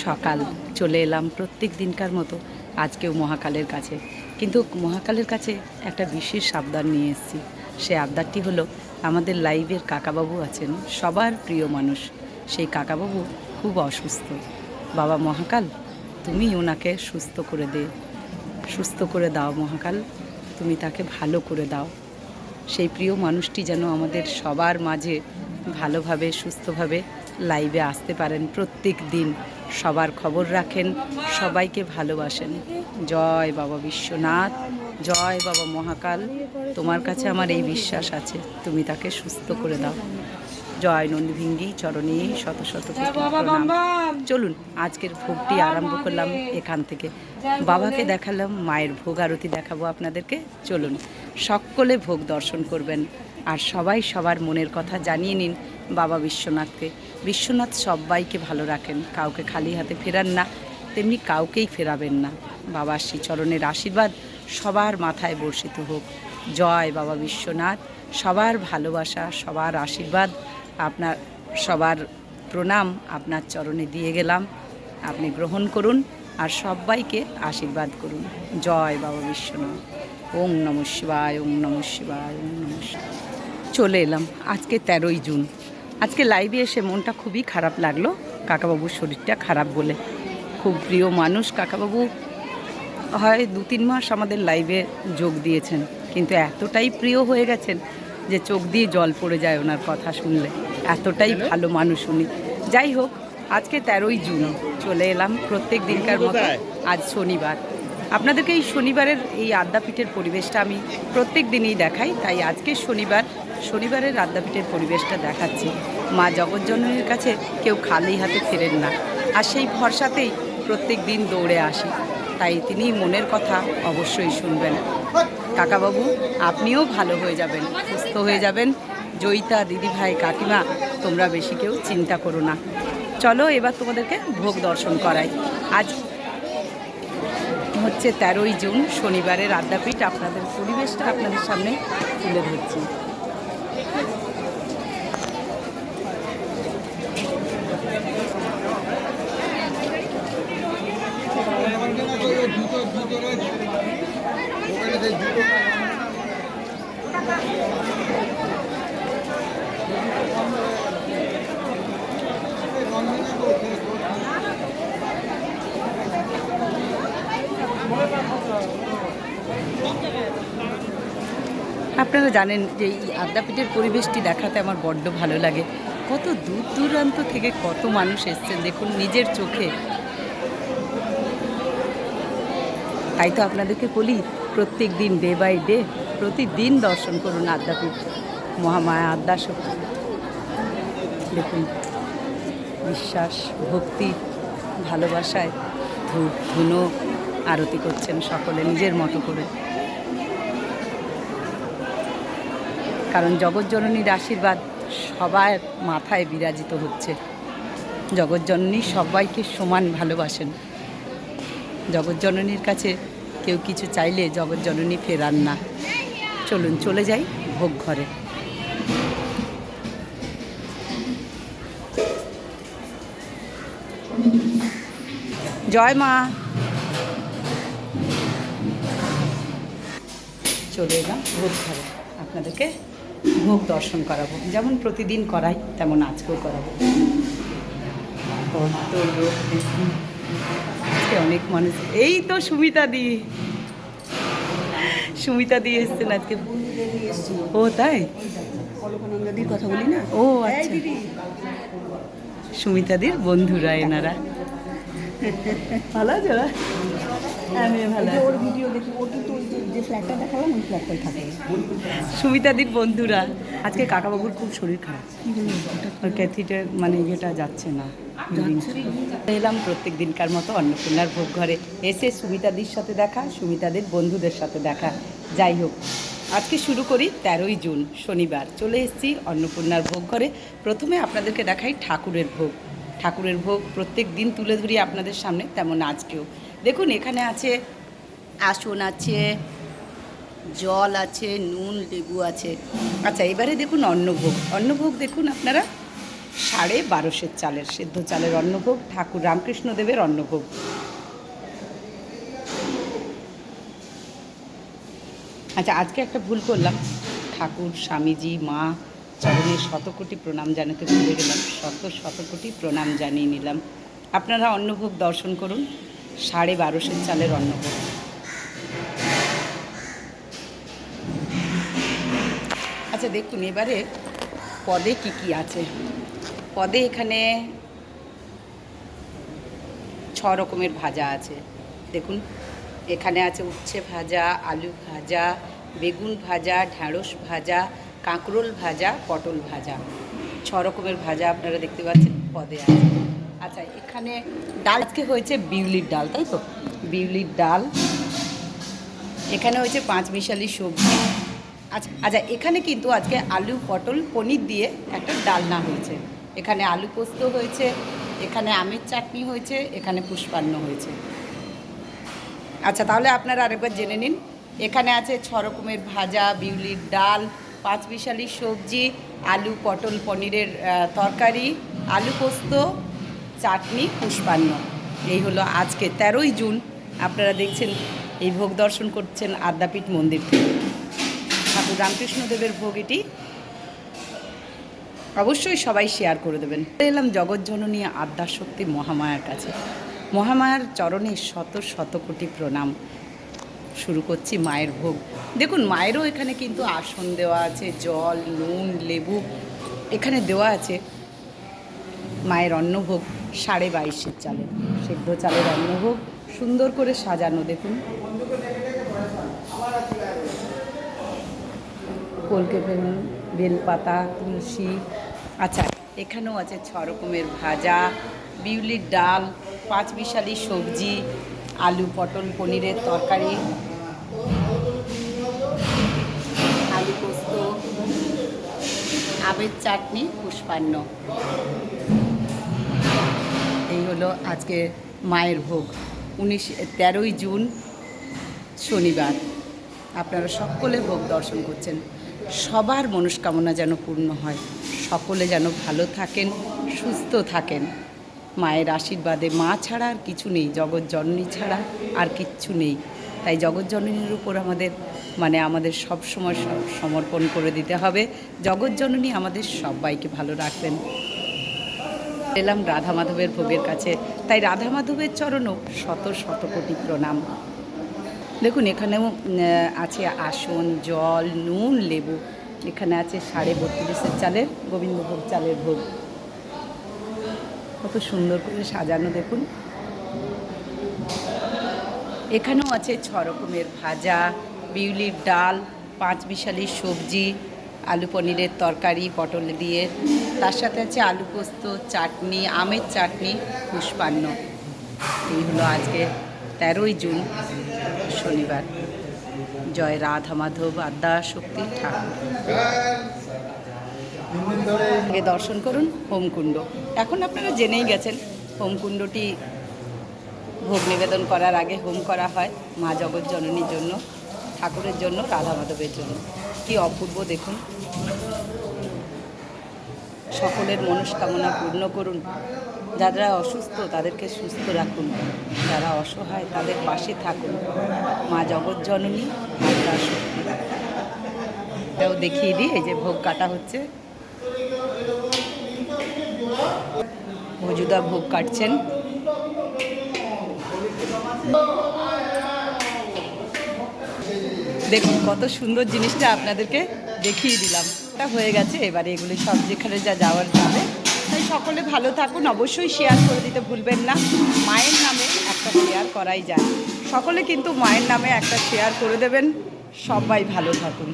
সকাল চলে এলাম প্রত্যেক দিনকার মতো আজকেও মহাকালের কাছে। কিন্তু মহাকালের কাছে একটা বিশেষ সাবধান নিয়ে এসেছি। সে আবদারটি হলো, আমাদের লাইভের কাকাবাবু আছেন, সবার প্রিয় মানুষ। সেই কাকাবাবু খুব অসুস্থ। বাবা মহাকাল, তুমি ওনাকে সুস্থ করে দাও মহাকাল, তুমি তাকে ভালো করে দাও। সেই প্রিয় মানুষটি যেন আমাদের সবার মাঝে ভালোভাবে সুস্থভাবে লাইভে আসতে পারেন। প্রত্যেক দিন সবার খবর রাখেন, সবাইকে ভালোবাসেন। জয় বাবা বিশ্বনাথ, জয় বাবা মহাকাল, তোমার কাছে আমার এই বিশ্বাস আছে, তুমি তাকে সুস্থ করে দাও। জয় নন্দীভিঙ্গি চরণে শত শত প্রণাম। চলুন আজকের ভোগটি আরম্ভ করলাম এখান থেকে। বাবাকে দেখালাম, মায়ের ভোগ আরতি দেখাবো আপনাদেরকে। চলুন সকলে ভোগ দর্শন করবেন, আর সবাই সবার মনের কথা জানিয়ে নিন বাবা বিশ্বনাথকে। বিশ্বনাথ সবাইকে ভালো রাখেন, কাউকে খালি হাতে ফেরান না, তেমনি কাউকেই ফেরাবেন না। বাবার শ্রীচরণের আশীর্বাদ সবার মাথায় বর্ষিত হোক। জয় বাবা বিশ্বনাথ, সবার ভালোবাসা, সবার আশীর্বাদ, আপনার সবার প্রণাম আপনার চরণে দিয়ে গেলাম। আপনি গ্রহণ করুন আর সবাইকে আশীর্বাদ করুন। জয় বাবা বিশ্বনাথ। ওম নমঃ শিবায়, ওম নমঃ শিবায়, ওম নমঃ শিবায়। চলে এলাম আজকে 13ই জুন। আজকে লাইভে এসে মনটা খুবই খারাপ লাগলো, কাকাবাবুর শরীরটা খারাপ বলে। খুব প্রিয় মানুষ কাকাবাবু, হয় 2-3 মাস আমাদের লাইভে যোগ দিয়েছেন, কিন্তু এতটাই প্রিয় হয়ে গেছেন যে চোখ দিয়ে জল পড়ে যায় ওনার কথা শুনলে। এতটাই ভালো মানুষ উনি। যাই হোক, আজকে 13ই জুন চলে এলাম প্রত্যেক দিনকার মতো। আজ শনিবার। আপনাদেরকে এই শনিবারের এই আদ্যাপীঠের পরিবেশটা আমি প্রত্যেক দিনই দেখাই, তাই আজকে শনিবারের আদ্যাপীঠের পরিবেশটা দেখাচ্ছি। মা জগজ্জননীর কাছে কেউ খালি হাতে ফেরেন না, আর সেই ভরসাতেই প্রত্যেক দিন দৌড়ে আসি। তাই তিনি মনের কথা অবশ্যই শুনবেন। কাকাবাবু, আপনিও ভালো হয়ে যাবেন, সুস্থ হয়ে যাবেন। জয়িতা, দিদিভাই, কাকিমা, তোমরা বেশি কেউ চিন্তা করো না। চলো এবার তোমাদেরকে ভোগ দর্শন করাই। আজ হচ্ছে 13ই জুন, শনিবারের আদ্যাপীঠ। আপনাদের পরিবেশটা আপনাদের সামনে তুলে ধরছি। আপনারা জানেন যে এই আদ্যাপীঠের পরিবেশটি দেখাতে আমার বড্ড ভালো লাগে। কত দূর দূরান্ত থেকে কত মানুষ এসছেন দেখুন নিজের চোখে। তাই তো আপনাদেরকে বলি, প্রত্যেক দিন ডে বাই ডে প্রতিদিন দর্শন করুন আদ্যাপীঠ, মহামায়া আদ্যাশক্তি। দেখুন বিশ্বাস, ভক্তি, ভালোবাসায় ধূপ ধুনো আরতি করছেন সকলে নিজের মতো করে। কারণ জগজ্জননীর আশীর্বাদ সবার মাথায় বিরাজিত হচ্ছে। জগজ্জননী সবাইকে সমান ভালোবাসেন। জগজ্জননীর কাছে কেউ কিছু চাইলে জগজ্জননী ফেরান না। চলুন চলে যাই ভোগ ঘরে। জয় মা। চলে এলাম ভোগ ঘরে, আপনাদেরকে ভোগ দর্শন করাবো। যেমন প্রতিদিন করাই তেমন আজকেও করাবো। আজকে অনেক মানুষ, এই তো সুমিতা দি এসছেন আজকে। ও তাই, অলকানন্দাদির কথা বলি না। ও আচ্ছা, সুমিতাদির বন্ধুরা এনারা। ভালো আছে ওরা? আমি ভালো। ওর ভিডিও দেখি, ও কিন্তু ওই যে ফ্ল্যাটটা দেখালাম ওই ফ্ল্যাটটাই থাকে। সুমিতাদির বন্ধুরা। আজকে কাকাবাবুর খুব শরীর খারাপ, ওর ক্যাথিটার মানে ইয়েটা যাচ্ছে না। এলাম প্রত্যেক দিনকার মতো অন্নপূর্ণার ভোগ ঘরে। এসে সুমিতাদির সাথে দেখা, সুমিতাদের বন্ধুদের সাথে দেখা। যাই হোক, আজকে শুরু করি 13ই জুন শনিবার। চলে এসেছি অন্নপূর্ণার ভোগ ঘরে। প্রথমে আপনাদেরকে দেখাই ঠাকুরের ভোগ। ঠাকুরের ভোগ প্রত্যেক দিন তুলে ধরি আপনাদের সামনে, তেমন আজকেও দেখুন এখানে আছে আসন আছে, জল আছে, নুন লেবু আছে। আচ্ছা, এবারে দেখুন অন্নভোগ। অন্নভোগ দেখুন আপনারা, 1250 চালের সেদ্ধ চালের অন্নভোগ, ঠাকুর রামকৃষ্ণদেবের অন্নভোগ। আচ্ছা, আজকে একটা ভুল করলাম, ঠাকুর স্বামীজি মা চরণের শতকোটি প্রণাম জানাতে ভুলে গেলাম। শতকোটি প্রণাম জানিয়ে নিলাম। আপনারা অন্নভোগ দর্শন করুন, 1250 চালের অন্নভোগ। আচ্ছা দেখুন, এবারে পদে কি কি আছে। পদে এখানে 6 রকমের ভাজা আছে। দেখুন, এখানে আছে উচ্ছে ভাজা, আলু ভাজা, বেগুন ভাজা, ঢ্যাঁড়স ভাজা, কাঁকরোল ভাজা, পটল ভাজা। 6 রকমের ভাজা আপনারা দেখতে পাচ্ছেন পদে আছে। আচ্ছা, এখানে ডাল আজকে হয়েছে বিউলির ডাল, তাই তো? বিউলির ডাল। এখানে হয়েছে 5 মিশালি সবজি। আচ্ছা, এখানে কিন্তু আজকে আলু পটল পনির দিয়ে একটা ডালনা হয়েছে। এখানে আলু পোস্ত হয়েছে, এখানে আমের চাটনি হয়েছে, এখানে পুষ্পান্ন হয়েছে। আচ্ছা, তাহলে আপনারা আরেকবার জেনে নিন। এখানে আছে 6 রকমের ভাজা, বিউলির ডাল, 5 মিশালি সবজি, আলু পটল পনিরের তরকারি, আলু পোস্ত, চাটনি, পুষ্পান্ন। এই হলো আজকে 13ই জুন। আপনারা দেখছেন এই ভোগ দর্শন করছেন আদ্যাপীঠ মন্দির থেকে। ঠাকুর রামকৃষ্ণদেবের ভোগ এটি। অবশ্যই সবাই শেয়ার করে দেবেন। এলাম জগৎজননী আদ্যাশক্তি মহামায়ার কাছে। মহামায়ার চরণে শত কোটি প্রণাম। শুরু করছি মায়ের ভোগ। দেখুন, মায়েরও এখানে কিন্তু আসন দেওয়া আছে, জল, নুন, লেবু এখানে দেওয়া আছে। মায়ের অন্নভোগ 2250 চালের সেদ্ধ চালের অন্নভোগ, সুন্দর করে সাজানো। দেখুন, কলকে বেলপাতা, তুলসী। আচ্ছা, এখানেও আছে 6 রকমের ভাজা, বিউলির ডাল, 5 মিশালি সবজি, আলু পটল পনিরের তরকারি, আলু পোস্ত, আমের চাটনি, পুষ্পান্ন। এই হলো আজকে মায়ের ভোগ। 13ই জুন শনিবার। আপনারা সকলে ভোগ দর্শন করছেন। সবার মনস্কামনা যেন পূর্ণ হয়, সকলে যেন ভালো থাকেন, সুস্থ থাকেন। মায়ের আশীর্বাদে, মা ছাড়া আর কিছু নেই, জগৎজননী ছাড়া আর কিচ্ছু নেই। তাই জগৎজননীর উপর আমাদের সব সময় সমর্পণ করে দিতে হবে। জগৎজননী আমাদের সবাইকে ভালো রাখবেন। এলাম রাধা মাধবের ভোগের কাছে, তাই রাধা মাধবের চরণও শত কোটি প্রণাম। দেখুন, এখানেও আছে আসন, জল, নুন, লেবু। এখানে আছে 3250 চালের গোবিন্দভোগ চালের ভোগ। কত সুন্দর করে সাজানো দেখুন। এখানেও আছে 6 রকমের ভাজা, বিউলির ডাল, 5 মিশালি সবজি, আলু পনিরের তরকারি পটল দিয়ে, তার সাথে আছে আলু পোস্ত, চাটনি, আমের চাটনি, পুষ্পান্ন। এই হলো আজকে 13ই জুন শনিবার। জয় রাধা মাধব আদ্যাশক্তি ঠাকুর। আগে দর্শন করুন হোমকুণ্ড। এখন আপনারা জেনেই গেছেন, হোমকুণ্ডটি ভোগ নিবেদন করার আগে হোম করা হয় মা জগৎজননীর জন্য, ঠাকুরের জন্য, রাধা মাধবের জন্য। কি অপূর্ব দেখুন। সকলের মনস্কামনা পূর্ণ করুন। যারা অসুস্থ তাদেরকে সুস্থ রাখুন, যারা অসহায় তাদের পাশে থাকুন। মা জগৎজননী আদ্যাশক্তি। এটাও দেখিয়ে দিই, এই যে ভোগ কাটা হচ্ছে। ভজুদা ভোগ কাটছেন। দেখুন, কত সুন্দর জিনিসটা আপনাদেরকে দেখিয়ে দিলাম। এটা হয়ে গেছে, এবারে এগুলি সব যেখানে যাওয়ার যাবে। তাই সকলে ভালো থাকুন, অবশ্যই শেয়ার করে দিতে ভুলবেন না। মায়ের নামে একটা শেয়ার করাই যায়, সকলে কিন্তু মায়ের নামে একটা শেয়ার করে দেবেন। সবাই ভালো থাকুন।